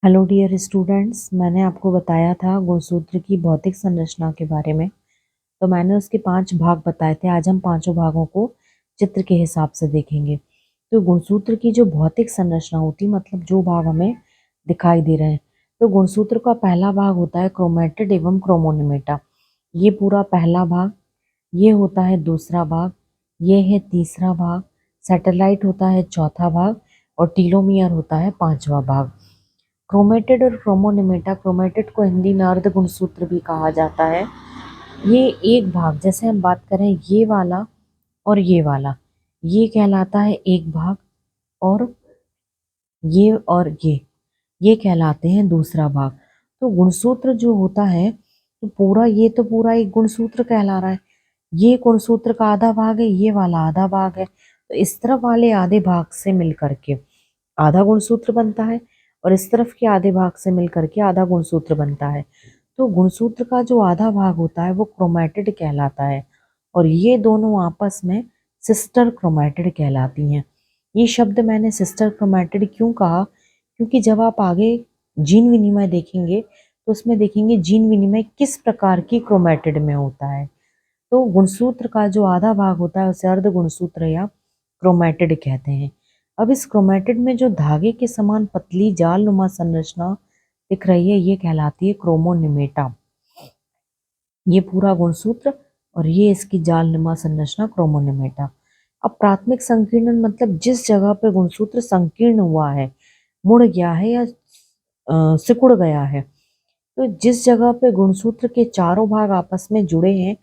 Hello dear students, मैंने आपको बताया था गुणसूत्र की भौतिक संरचना के बारे में। तो मैंने उसके 5 भाग बताए थे। आज हम पांचों भागों को चित्र के हिसाब से देखेंगे। तो गुणसूत्र की जो भौतिक संरचना होती, मतलब जो भाग हमें दिखाई दे रहे हैं, तो गुणसूत्र का पहला भाग होता है क्रोमेटिड एवं क्रोमोनिमेटा। ये पूरा पहला भाग। ये होता है दूसरा भाग। ये है तीसरा भाग। सैटेलाइट होता है चौथा भाग। और टीलोमियर होता है पांचवा भाग। क्रोमेटिड और क्रोमोनिमेटा, क्रोमेटिड को हिंदी में अर्ध गुणसूत्र भी कहा जाता है। ये एक भाग, जैसे हम बात करें ये वाला और ये कहलाता है एक भाग। और ये कहलाते हैं दूसरा भाग। तो गुणसूत्र जो होता है, तो पूरा एक गुणसूत्र कहला रहा है। ये गुणसूत्र का आधा भाग है, ये वाला आधा भाग है। तो इस तरफ वाले आधे भाग से मिलकर के आधा गुणसूत्र बनता है, और इस तरफ के आधे भाग से मिलकर के आधा गुणसूत्र बनता है। तो गुणसूत्र का जो आधा भाग होता है वो क्रोमेटिड कहलाता है, और ये दोनों आपस में सिस्टर क्रोमेटिड कहलाती हैं। ये शब्द मैंने सिस्टर क्रोमेटिड क्यों कहा, क्योंकि जब आप आगे जीन विनिमय देखेंगे तो उसमें देखेंगे जीन विनिमय किस प्रकार की क्रोमेटिड में होता है। तो गुणसूत्र का जो आधा भाग होता है उसे अर्ध गुणसूत्र या क्रोमेटिड कहते हैं। अब इस क्रोमेटिड में जो धागे के समान पतली जालनुमा संरचना दिख रही है, ये कहलाती है क्रोमोनिमेटा। ये पूरा गुणसूत्र और ये इसकी जालनुमा संरचना क्रोमोनिमेटा। अब प्राथमिक संकीर्णन मतलब जिस जगह पे गुणसूत्र संकीर्ण हुआ है, मुड़ गया है या सिकुड़ गया है, तो जिस जगह पे गुणसूत्र के चारों भाग आपस में जुड़े हैं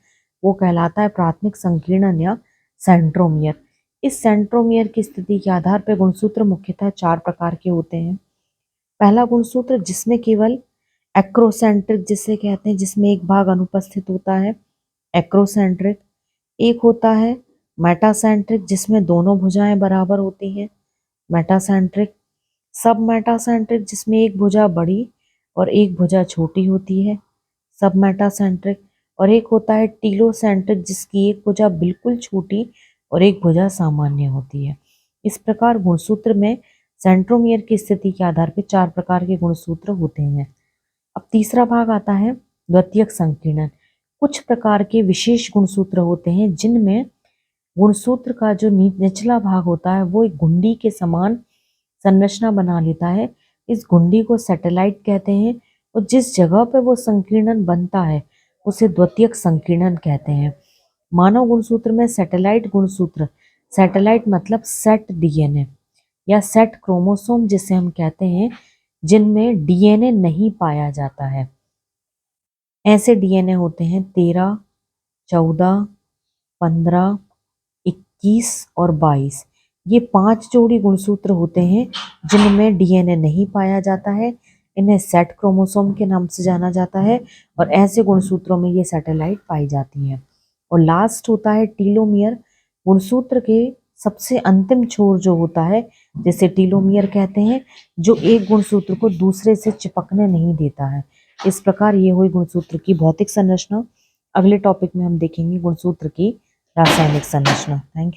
वो कहलाता है प्राथमिक संकीर्णन या सेंट्रोमियर। इस सेंट्रोमियर की स्थिति के आधार पर गुणसूत्र मुख्यतः 4 प्रकार के होते हैं। पहला गुणसूत्र जिसमें केवल एक्रोसेंट्रिक जिसे कहते हैं, जिसमें एक भाग अनुपस्थित होता है, एक्रोसेंट्रिक। एक होता है मेटासेंट्रिक जिसमें दोनों भुजाएं बराबर होती हैं, मेटासेंट्रिक। सब मेटासेंट्रिक जिसमें एक भुजा बड़ी और एक भुजा छोटी होती है, सब मेटासेंट्रिक। और एक होता है टीलोसेंट्रिक जिसकी एक भुजा बिल्कुल छोटी और एक भुजा सामान्य होती है। इस प्रकार गुणसूत्र में सेंट्रोमियर की स्थिति के आधार पर 4 प्रकार के गुणसूत्र होते हैं। अब तीसरा भाग आता है द्वितीयक संकीर्णन। कुछ प्रकार के विशेष गुणसूत्र होते हैं जिनमें गुणसूत्र का जो निचला भाग होता है वो एक घुंडी के समान संरचना बना लेता है। इस घुंडी को सैटेलाइट कहते हैं, और जिस जगह पे वो संकीर्णन बनता है उसे द्वितीयक संकीर्णन कहते हैं। मानव गुणसूत्र में सैटेलाइट गुणसूत्र, सैटेलाइट मतलब सेट डीएनए या सेट क्रोमोसोम जिसे हम कहते हैं, जिनमें डीएनए नहीं पाया जाता है। ऐसे डीएनए होते हैं 13, 14, 15, 21 और 22। ये 5 जोड़ी गुणसूत्र होते हैं जिनमें डीएनए नहीं पाया जाता है। इन्हें सेट क्रोमोसोम के नाम से जाना जाता है, और ऐसे गुणसूत्रों में ये सैटेलाइट पाई जाती हैं। और लास्ट होता है टीलोमियर। गुणसूत्र के सबसे अंतिम छोर जो होता है, जिसे टीलोमियर कहते हैं, जो एक गुणसूत्र को दूसरे से चिपकने नहीं देता है। इस प्रकार ये हुई गुणसूत्र की भौतिक संरचना। अगले टॉपिक में हम देखेंगे गुणसूत्र की रासायनिक संरचना। Thank you.